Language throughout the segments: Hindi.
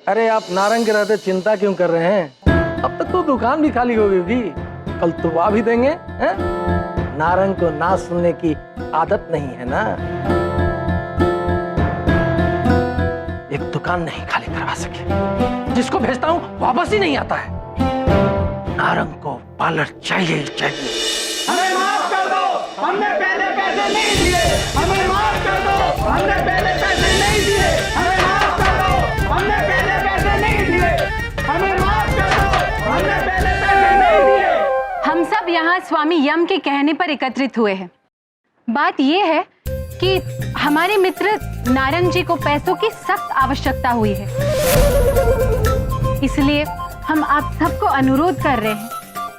अरे आप नारंग के रहते चिंता क्यों कर रहे हैं? अब तक तो दुकान भी खाली हो गई होगी, कल तुड़वा भी देंगे हैं? नारंग को ना सुनने की आदत नहीं है ना। एक दुकान नहीं खाली करवा सके, जिसको भेजता हूँ वापस ही नहीं आता है। नारंग को पार्लर चाहिए ही चाहिए। हमें माफ कर दो, हमने पहले पैसे नहीं दिए। हमें माफ कर दो, हमने पहले पैसे नहीं दिए। हमें माफ कर दो, हमने पहले पैसे नहीं दिए। हमें माफ कर दो, हमने पहले पैसे नहीं दिए। हम सब यहाँ स्वामी यम के कहने पर एकत्रित हुए हैं। बात यह है कि हमारे मित्र नारंग जी को पैसों की सख्त आवश्यकता हुई है, इसलिए हम आप सबको अनुरोध कर रहे हैं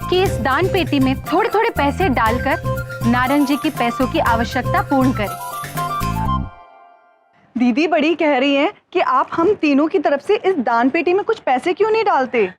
कि इस दान पेटी में थोड़े थोड़े पैसे डालकर नारंग जी की पैसों की आवश्यकता पूर्ण करें। दीदी बड़ी कह रही हैं कि आप हम तीनों की तरफ से इस दान पेटी में कुछ पैसे क्यों नहीं डालते?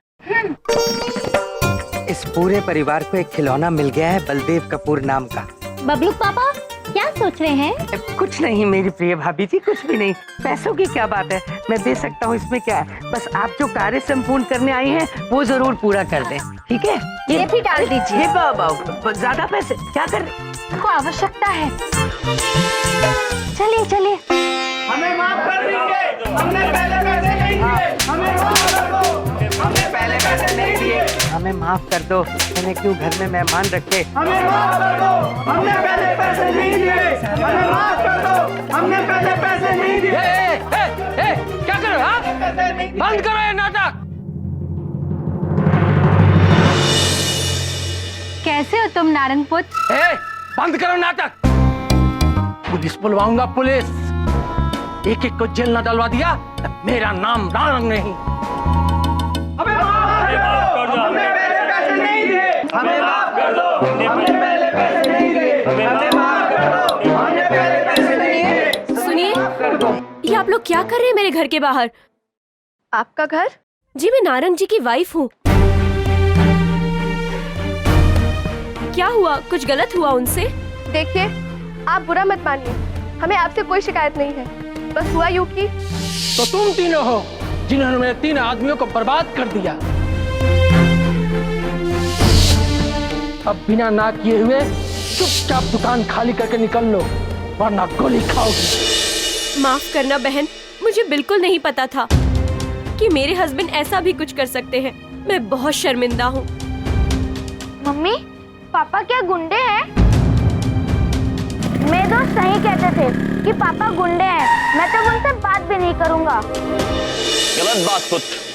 इस पूरे परिवार को एक खिलौना मिल गया है बलदेव कपूर नाम का। बबलू पापा क्या सोच रहे हैं? कुछ नहीं मेरी प्रिय भाभी जी, कुछ भी नहीं। पैसों की क्या बात है, मैं दे सकता हूँ, इसमें क्या है। बस आप जो कार्य संपूर्ण करने आई हैं वो जरूर पूरा कर दें, ठीक है? ये भी डाल दीजिए। ज्यादा पैसे क्या कर रहे? को आवश्यकता है। चलिए चलिए। हमें माफ कर दीजिए, हमने पहले पैसे नहीं दिए। हमें माफ कर दो, हमने पहले पैसे नहीं दिए। हमें माफ कर दो, मैंने क्यों घर में मेहमान रखे। हमें माफ कर दो, हमने पहले पैसे नहीं दिए। हमें माफ कर दो, हमने पहले पैसे नहीं दिए। क्या कर रहे हो? बंद करो ये नाटक। कैसे हो तुम नारंग पुत्र? बंद करो नाटक। पुलिस बुलवाऊंगा, पुलिस। एक एक को जेल न डलवा दिया, मेरा नाम नारंग नहीं। हमें माफ कर दो, हमने पहले पैसे नहीं दिए। हमें माफ कर दो, हमने पहले पैसे नहीं दिए। हमें माफ कर दो, हमने पहले पैसे नहीं दिए। सुनिए, ये आप लोग क्या कर रहे हैं मेरे घर के बाहर? आपका घर? जी मैं नारंग जी की वाइफ हूँ। क्या हुआ, कुछ गलत हुआ उनसे? देखिए, आप बुरा मत मानिए, हमें आपसे कोई शिकायत नहीं है। बस हुआ यूं कि तो तुम तीनों हो जिन्होंने मेरे 3 आदमियों को बर्बाद कर दिया। अब बिना ना किए हुए चुपचाप दुकान खाली करके निकल लो, वरना गोली खाओगी। माफ करना बहन, मुझे बिल्कुल नहीं पता था कि मेरे हस्बैंड ऐसा भी कुछ कर सकते हैं। मैं बहुत शर्मिंदा हूँ। मम्मी, पापा क्या गुंडे हैं? मेरे दोस्त सही कहते थे कि पापा गुंडे हैं। मैं तो उनसे बात भी नहीं करूंगा। गलत बात पुत्र।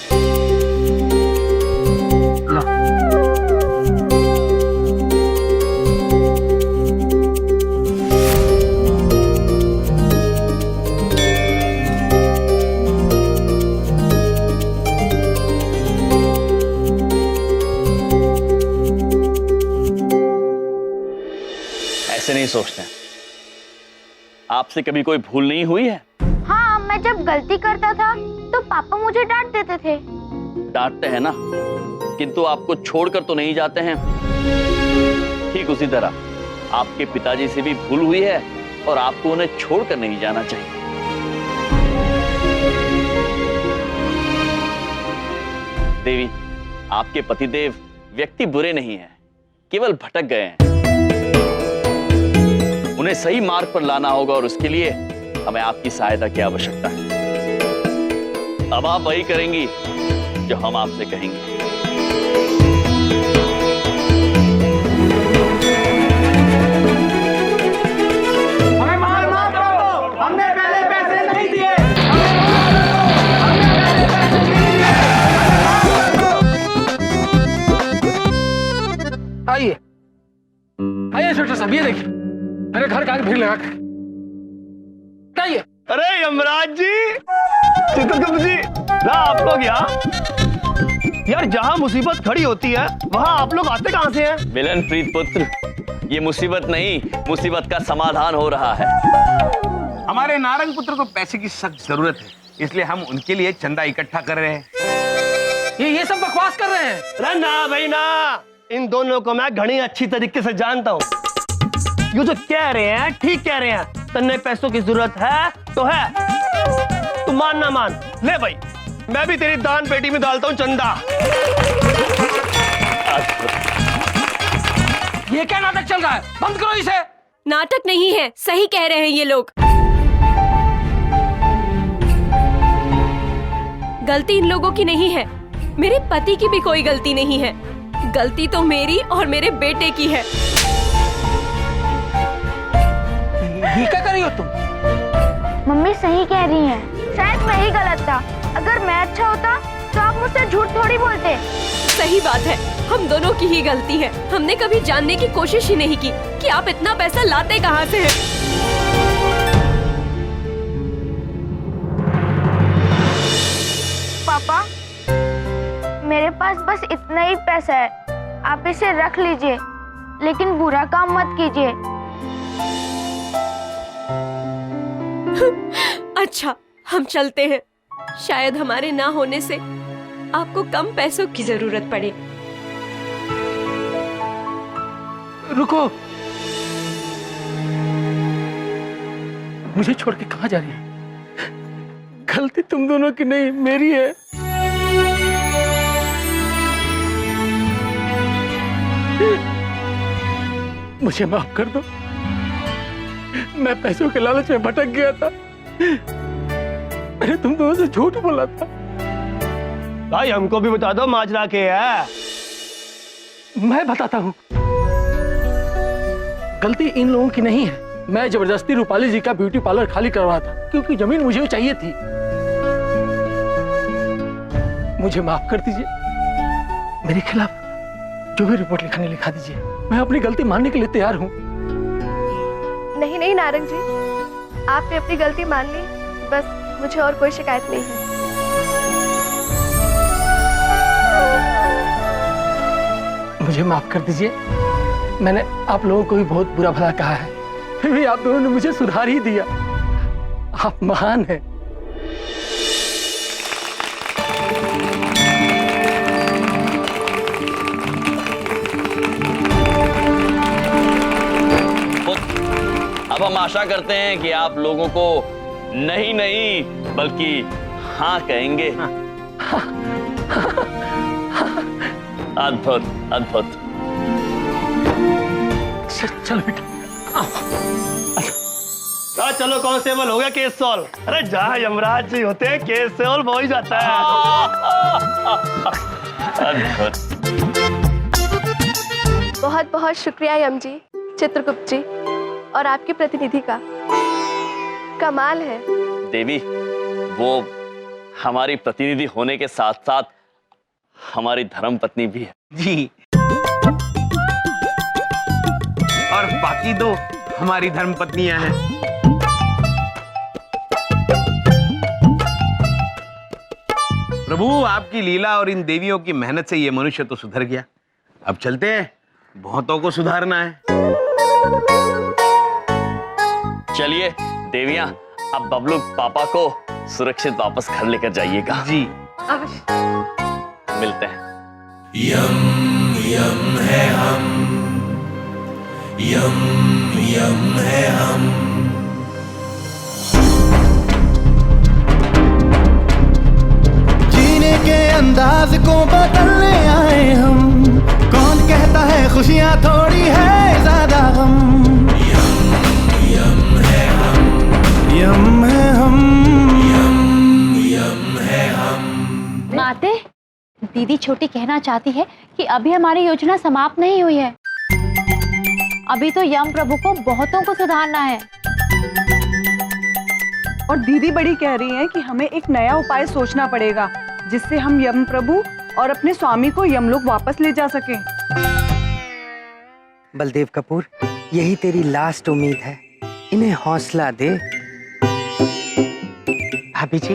ऐसे नहीं सोचते। आपसे कभी कोई भूल नहीं हुई है? हाँ, मैं जब गलती करता था तो पापा मुझे डांट देते थे। डांटते हैं ना, किंतु आपको छोड़कर तो नहीं जाते हैं। ठीक उसी तरह आपके पिताजी से भी भूल हुई है और आपको उन्हें छोड़कर नहीं जाना चाहिए। देवी, आपके पतिदेव व्यक्ति बुरे नहीं हैं, केवल भटक गए हैं। उन्हें सही मार्ग पर लाना होगा और उसके लिए हमें आपकी सहायता की आवश्यकता है। अब आप वही करेंगी जो हम आपसे कहेंगे। हमें माफ कर दो, हमने पहले पैसे नहीं दिए। आइए आइए छोटा साहब, ये देखिए मेरे घर का आगे भीड़ लगा कर। आइए। अरे यमराज जी, चित्रगुप्त जी, ना आप लोग यहाँ? यार जहाँ मुसीबत खड़ी होती है वहाँ आप लोग आते कहाँ से हैं? मिलन प्रीत पुत्र, ये मुसीबत नहीं, मुसीबत का समाधान हो रहा है। हमारे नारंग पुत्र को पैसे की सख्त जरूरत है, इसलिए हम उनके लिए चंदा इकट्ठा कर रहे हैं। ये सब बकवास कर रहे हैं। अरे ना भाई ना, इन दोनों को मैं घनी अच्छी तरीके से जानता हूँ। ये जो कह रहे हैं ठीक कह रहे हैं। तन्ने पैसों की जरूरत है तो है, तू मान ना मान, ले भाई मैं भी तेरी दान पेटी में डालता हूँ चंदा। ये क्या नाटक चल रहा है? बंद करो इसे। नाटक नहीं है, सही कह रहे हैं ये लोग। गलती इन लोगों की नहीं है, मेरे पति की भी कोई गलती नहीं है। गलती तो मेरी और मेरे बेटे की है। ये क्या कर रही हो तुम? मम्मी सही कह रही हैं। शायद मैं ही गलत था। अगर मैं अच्छा होता तो आप मुझसे झूठ थोड़ी बोलते। सही बात है, हम दोनों की ही गलती है। हमने कभी जानने की कोशिश ही नहीं की कि आप इतना पैसा लाते कहाँ से हैं। पापा, मेरे पास बस इतना ही पैसा है, आप इसे रख लीजिए, लेकिन बुरा काम मत कीजिए। अच्छा, हम चलते हैं। शायद हमारे ना होने से आपको कम पैसों की जरूरत पड़े। रुको, मुझे छोड़ के कहाँ जा रही है? गलती तुम दोनों की नहीं, मेरी है। मुझे माफ कर दो, मैं पैसों के लालच में भटक गया था। मैंने तुम दोनों से झूठ बोला था। भाई हमको भी बता दो माजरा के है। मैं बताता हूँ, गलती इन लोगों की नहीं है। मैं जबरदस्ती रूपाली जी का ब्यूटी पार्लर खाली करवा था क्योंकि जमीन मुझे चाहिए थी। मुझे माफ कर दीजिए, मेरे खिलाफ जो भी रिपोर्ट लिखाने लिखा दीजिए। मैं अपनी गलती मानने के लिए तैयार हूँ। नहीं नहीं नारंग जी, आपने अपनी गलती मान ली, बस मुझे और कोई शिकायत नहीं है। मुझे माफ कर दीजिए, मैंने आप लोगों को भी बहुत बुरा भला कहा है, फिर भी आप दोनों ने मुझे सुधार ही दिया। आप महान हैं। अब हम आशा करते हैं कि आप लोगों को नहीं बल्कि हाँ कहेंगे। अद्भुत अद्भुत। चलो बेटा, चलो कांस्टेबल हो गया केस सॉल्व। अरे जहाँ यमराज जी होते हैं केस सॉल्व हो ही जाता है। अद्भुत। बहुत बहुत शुक्रिया यम जी, चित्रगुप्त जी और आपके प्रतिनिधि का। कमाल है। देवी, वो हमारी प्रतिनिधि होने के साथ साथ हमारी धर्म पत्नी भी है। जी, और बाकी दो हमारी धर्म पत्नियां हैं। प्रभु, आपकी लीला और इन देवियों की मेहनत से ये मनुष्य तो सुधर गया। अब चलते हैं, बहुतों को सुधारना है। चलिए देवियां, अब बबलू पापा को सुरक्षित वापस घर लेकर जाइएगा। जी मिलते हैं। यम यम है हम, यम यम है हम। जीने के अंदाज को बदलने आए हम। कौन कहता है खुशियां थोड़ी है ज्यादा गम। यम यम है हम, यम है हम, यम यम है हम। माते, दीदी छोटी कहना चाहती है कि अभी हमारी योजना समाप्त नहीं हुई है। अभी तो यम प्रभु को बहुतों को सुधारना है। और दीदी बड़ी कह रही हैं कि हमें एक नया उपाय सोचना पड़ेगा जिससे हम यम प्रभु और अपने स्वामी को यमलोक वापस ले जा सकें। बलदेव कपूर, यही तेरी लास्ट उम्मीद है, इन्हें हौसला दे। भाभी जी,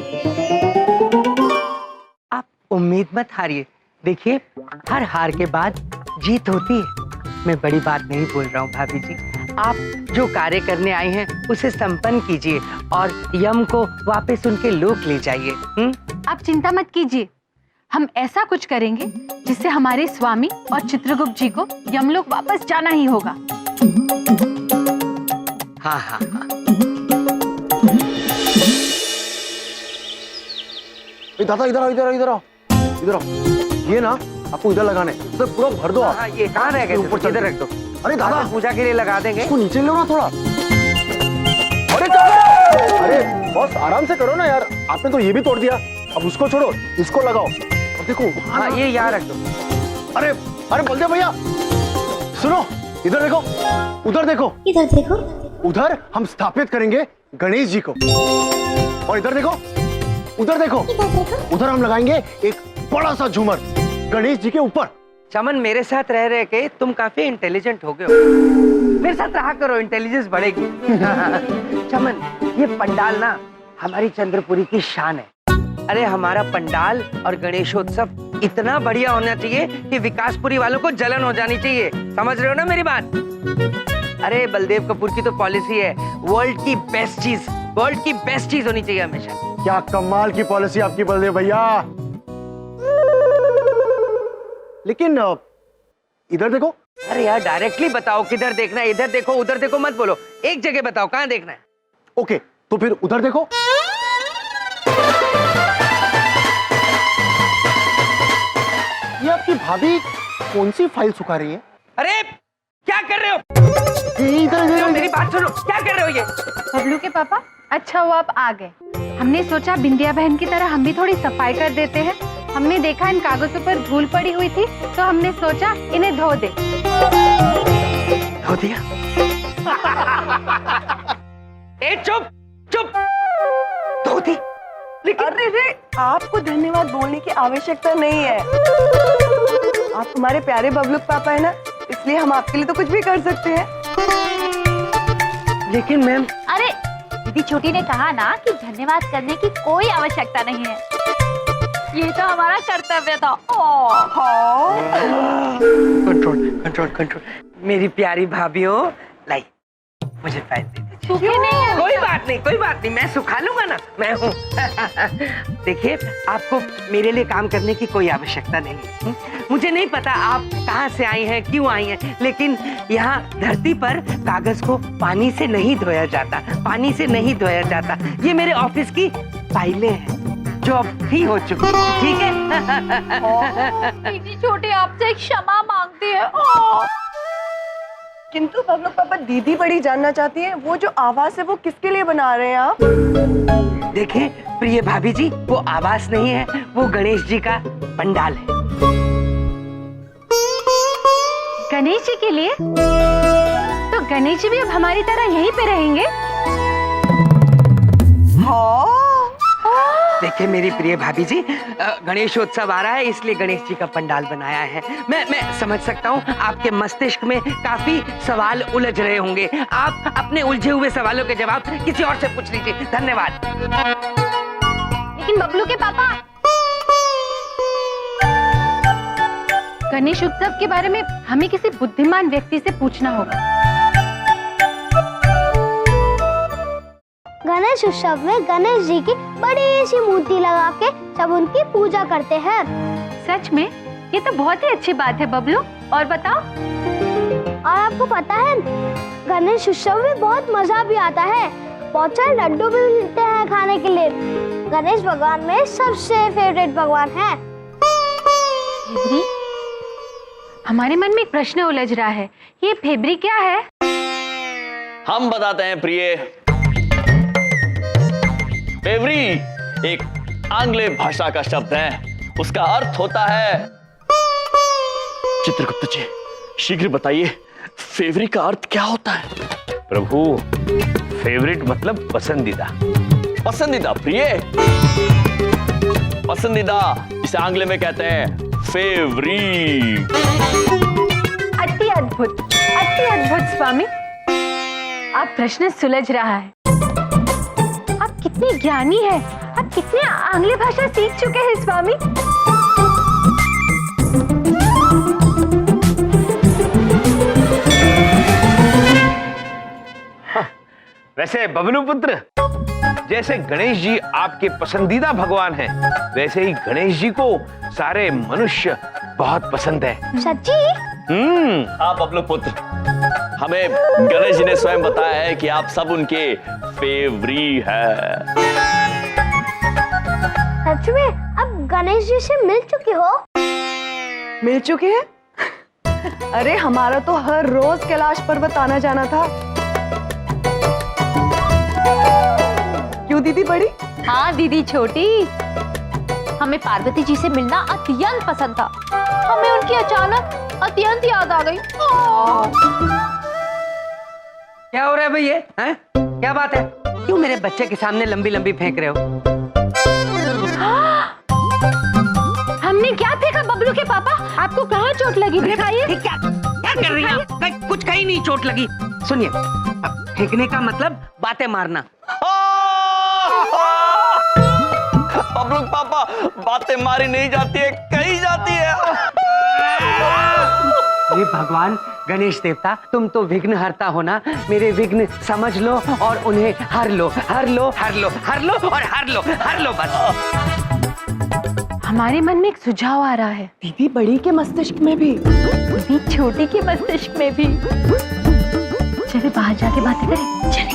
आप उम्मीद मत हारिए। देखिए, हर हार के बाद जीत होती है। मैं बड़ी बात नहीं बोल रहा हूँ भाभी जी। आप जो कार्य करने आए हैं उसे संपन्न कीजिए और यम को वापस उनके लोक ले जाइए। आप चिंता मत कीजिए, हम ऐसा कुछ करेंगे जिससे हमारे स्वामी और चित्रगुप्त जी को यमलोक वापस जाना ही होगा। हाँ हाँ हाँ। दादा इधर आओ, इधर आओ, इधर आओ, इधर आओ। ये ना आपको इधर लगाने, इधर पूरा भर दो आप। हाँ, ये कहाँ रह गए? ऊपर इधर रख दो। अरे दादा, पूजा के लिए लगा देंगे। इसको नीचे लो ना थोड़ा। अरे दादा, अरे बॉस आराम से करो ना यार, आपने तो ये भी तोड़ दिया। अब उसको छोड़ो, इसको लगाओ। और देखो हाँ, ये यहाँ रख दो। अरे अरे बलदेव भैया सुनो, इधर देखो, उधर देखो, इधर देखो। उधर हम स्थापित करेंगे गणेश जी को। और इधर देखो, उधर देखो, उधर हम लगाएंगे एक बड़ा सा झूमर गणेश जी के ऊपर। चमन, मेरे साथ रह रहे के तुम काफी इंटेलिजेंट हो गए हो। मेरे साथ रहा करो, इंटेलिजेंस बढ़ेगी। चमन, ये पंडाल ना हमारी चंद्रपुरी की शान है। अरे हमारा पंडाल और गणेशोत्सव इतना बढ़िया होना चाहिए कि विकासपुरी वालों को जलन हो जानी चाहिए। समझ रहे हो ना मेरी बात? अरे बलदेव कपूर की तो पॉलिसी है, वर्ल्ड की बेस्ट चीज, वर्ल्ड की बेस्ट चीज होनी चाहिए हमेशा। क्या कमाल की पॉलिसी आपकी बलदेव भैया। लेकिन इधर देखो। अरे यार डायरेक्टली बताओ किधर देखना है। इधर देखो, उधर देखो मत बोलो, एक जगह बताओ कहाँ देखना है। ओके, तो फिर उधर देखो। ये आपकी भाभी कौन सी फाइल सुखा रही है? अरे क्या कर रहे हो? इधर मेरी बात सुनो, क्या कर रहे हो ये? बबलू के पापा, अच्छा हुआ आप आ गए। हमने सोचा बिंदिया बहन की तरह हम भी थोड़ी सफाई कर देते हैं। हमने देखा इन कागजों पर धूल पड़ी हुई थी, तो हमने सोचा इन्हें धो दे। धो दिया? ए चुप चुप, धो दी। अरे रे, आपको धन्यवाद बोलने की आवश्यकता नहीं है। आप हमारे प्यारे बबलू पापा है ना, इसलिए हम आपके लिए तो कुछ भी कर सकते हैं। लेकिन मैम, अरे दीदी छोटी ने कहा ना कि धन्यवाद करने की कोई आवश्यकता नहीं है। ये तो हमारा कर्तव्य था। Control control control. मेरी प्यारी भाभीओ, लाई मुझे फाइल दे दीजिए। सूखे नहीं है। कोई बात नहीं, कोई बात नहीं, मैं सुखा लूंगा ना, मैं हूँ। देखिए, आपको मेरे लिए काम करने की कोई आवश्यकता नहीं है। मुझे नहीं पता आप कहाँ से आई हैं, क्यों आई हैं, लेकिन यहाँ धरती पर कागज को पानी से नहीं धोया जाता, पानी से नहीं धोया जाता। ये मेरे ऑफिस की फाइलें हैं जो अब फ्री हो चुकी, ठीक है? दीदी छोटी आपसे क्षमा मांगती है। किंतु बबलू पापा, दीदी बड़ी जानना चाहती है वो जो आवाज है वो किसके लिए बना रहे हैं आप? देखिए प्रिय भाभी जी, वो आवास नहीं है, वो गणेश जी का पंडाल है। गणेश जी के लिए? तो गणेश जी भी अब हमारी तरह यहीं पे रहेंगे? हाँ। देखिए मेरी प्रिय भाभी जी, गणेशोत्सव आ रहा है, इसलिए गणेश जी का पंडाल बनाया है। मैं समझ सकता हूँ आपके मस्तिष्क में काफी सवाल उलझ रहे होंगे। आप अपने उलझे हुए सवालों के जवाब किसी और से पूछ लीजिए। धन्यवाद। लेकिन बबलू के पापा, गणेश उत्सव के बारे में हमें किसी बुद्धिमान व्यक्ति से पूछना होगा। गणेश उत्सव में गणेश जी की बड़ी सी मूर्ति लगा के सब उनकी पूजा करते हैं। सच में? ये तो बहुत ही अच्छी बात है बबलू। और बताओ। और आपको पता है गणेश उत्सव में बहुत मजा भी आता है। बहुत सारे लड्डू भी मिलते हैं खाने के लिए। गणेश भगवान में सबसे फेवरेट भगवान है। फेबरी? हमारे मन में एक प्रश्न उलझ रहा है, ये फेबरी क्या है? हम बताते हैं प्रिय। फेवरी एक आंग्लेय भाषा का शब्द है, उसका अर्थ होता है। चित्रगुप्त जी, शीघ्र बताइए फेवरी का अर्थ क्या होता है? प्रभु, फेवरेट मतलब पसंदीदा। पसंदीदा प्रिय, पसंदीदा इसे आंग्ल में कहते हैं फेवरेट। अति अद्भुत स्वामी। आप प्रश्न सुलझ रहा है। आप कितने ज्ञानी हैं, आप कितने आंग्ल भाषा सीख चुके हैं स्वामी। वैसे बबलू पुत्र, जैसे गणेश जी आपके पसंदीदा भगवान हैं, वैसे ही गणेश जी को सारे मनुष्य बहुत पसंद है। सच्ची? हाँ बबलू पुत्र, हमें गणेश जी ने स्वयं बताया है कि आप सब उनके फेवरी है। सच में? गणेश जी से मिल चुकी हो? मिल चुके हैं? अरे हमारा तो हर रोज कैलाश पर्वत आना जाना था। क्यों दीदी बड़ी? हाँ दीदी छोटी, हमें पार्वती जी से मिलना अत्यंत पसंद था। हमें उनकी अचानक अत्यंत याद आ गई। क्या हो रहा है भाई ये? हैं? क्या बात है? क्यों मेरे बच्चे के सामने लंबी लंबी फेंक रहे हो? हमने क्या फेंका बबलू के पापा? आपको कहाँ चोट लगी? दिखाइए। क्या कर रही हैं आप? मैं कुछ कहीं नहीं चोट लगी। सुनिए, अब फेंकने का मतलब बातें मारना। बबलू पापा, बातें मारी नहीं जाती है, कही जाती है। हे भगवान गणेश देवता, तुम तो विघ्न हरता हो ना। मेरे विघ्न समझ लो और उन्हें हर लो, हर लो, हर लो, हर लो और हर लो, हर लो बस। हमारे मन में एक सुझाव आ रहा है। दीदी बड़ी के मस्तिष्क में भी। दीदी छोटी के मस्तिष्क में भी। चले बाहर जाके बातें करें। चले।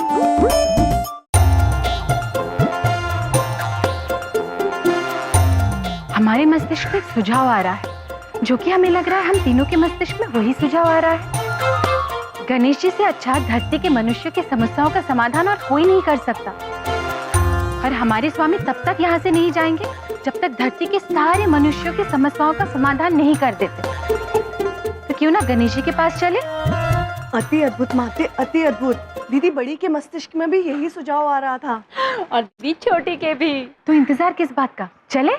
हमारे मस्तिष्क में एक सुझाव आ रहा है, जो कि हमें लग रहा है हम तीनों के मस्तिष्क में वही सुझाव आ रहा है। गणेश जी से अच्छा धरती के मनुष्य की समस्याओं का समाधान और कोई नहीं कर सकता। और हमारे स्वामी तब तक यहाँ से नहीं जाएंगे जब तक धरती के सारे मनुष्यों की समस्याओं का समाधान नहीं कर देते। तो क्यों ना गणेश जी के पास चले? अति अद्भुत माते, अति अद्भुत। दीदी बड़ी के मस्तिष्क में भी यही सुझाव आ रहा था। और दीदी छोटी के भी। तो इंतजार किस बात का? चले।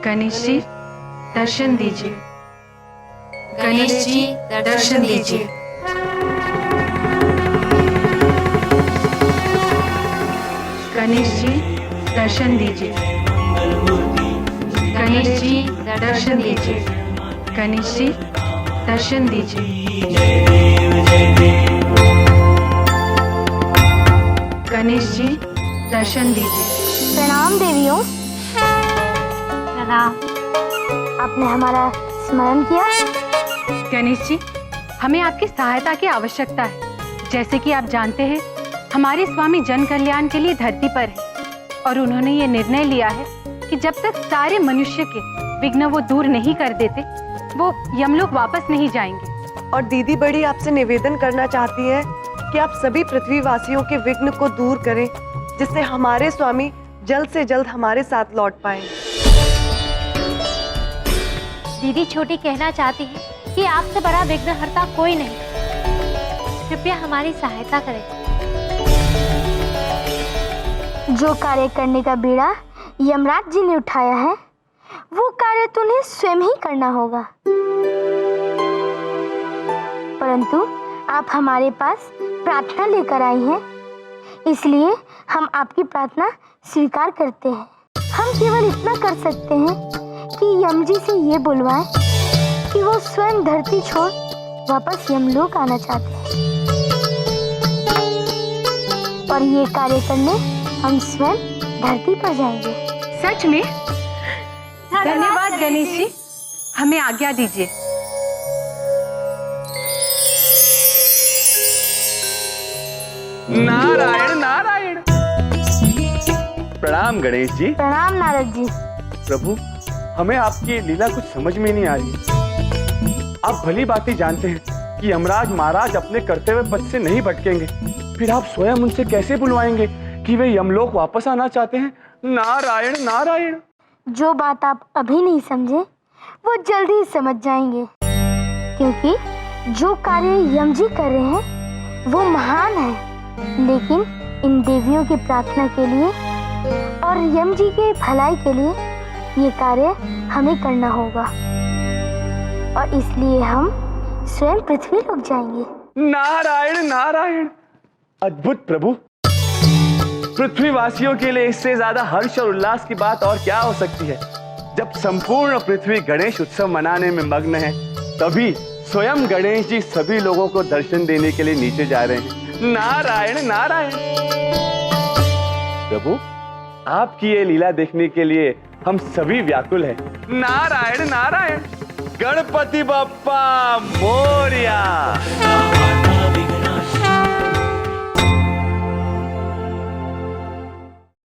गणेश जी दर्शन दीजिए। गणेश जी दर्शन दीजिए। गणेश जी दर्शन दीजिए। गणेश जी दर्शन दीजिए। गणेश जी दर्शन दीजिए। गणेश जी दर्शन दीजिए। प्रणाम देवियों। प्रणाम। आपने हमारा स्मरण किया? गणेश जी, हमें आपकी सहायता की आवश्यकता है। जैसे कि आप जानते हैं, हमारे स्वामी जन कल्याण के लिए धरती पर है और उन्होंने ये निर्णय लिया है कि जब तक सारे मनुष्य के विघ्न वो दूर नहीं कर देते, वो यमलोक वापस नहीं जाएंगे। और दीदी बड़ी आपसे निवेदन करना चाहती है कि आप सभी पृथ्वीवासियों के विघ्न को दूर करें, जिससे हमारे स्वामी जल्द से जल्द हमारे साथ लौट पाएं। दीदी छोटी कहना चाहती है कि आपसे बड़ा विघ्नहर्ता कोई नहीं। कृपया हमारी सहायता करें। जो कार्य करने का बीड़ा यमराज जी ने उठाया है, वो कार्य तुम्हें स्वयं ही करना होगा। परंतु आप हमारे पास प्रार्थना लेकर आई हैं, इसलिए हम आपकी प्रार्थना स्वीकार करते हैं। हम केवल इतना कर सकते हैं कि यम जी से ये बुलवाएं कि वो स्वयं धरती छोड़ वापस यमलोक आना चाहते हैं, और ये कार्य करने हम स्वयं धरती पर जाएंगे। सच में? धन्यवाद गणेश जी, हमें आज्ञा दीजिए। नारायण नारायण। प्रणाम गणेश जी। प्रणाम नारद जी। प्रभु, हमें आपकी लीला कुछ समझ में नहीं आ रही। आप भली भांति जानते हैं कि यमराज महाराज अपने कर्तव्य पथ से नहीं भटकेंगे, फिर आप स्वयं उनसे कैसे बुलवाएंगे कि वे यमलोक वापस आना चाहते हैं? नारायण नारायण। जो बात आप अभी नहीं समझे, वो जल्दी ही समझ जाएंगे, क्योंकि जो कार्य यम जी कर रहे हैं वो महान है, लेकिन इन देवियों की प्रार्थना के लिए और यम जी के भलाई के लिए ये कार्य हमें करना होगा, और इसलिए हम स्वयं पृथ्वी लोक जाएंगे। नारायण नारायण। अद्भुत प्रभु, पृथ्वीवासियों के लिए इससे ज्यादा हर्ष और उल्लास की बात और क्या हो सकती है। जब संपूर्ण पृथ्वी गणेश उत्सव मनाने में मग्न है, तभी स्वयं गणेश जी सभी लोगों को दर्शन देने के लिए नीचे जा रहे हैं। नारायण नारायण। प्रभु, आपकी ये लीला देखने के लिए हम सभी व्याकुल हैं। नारायण नारायण। गणपति बप्पा मोरया।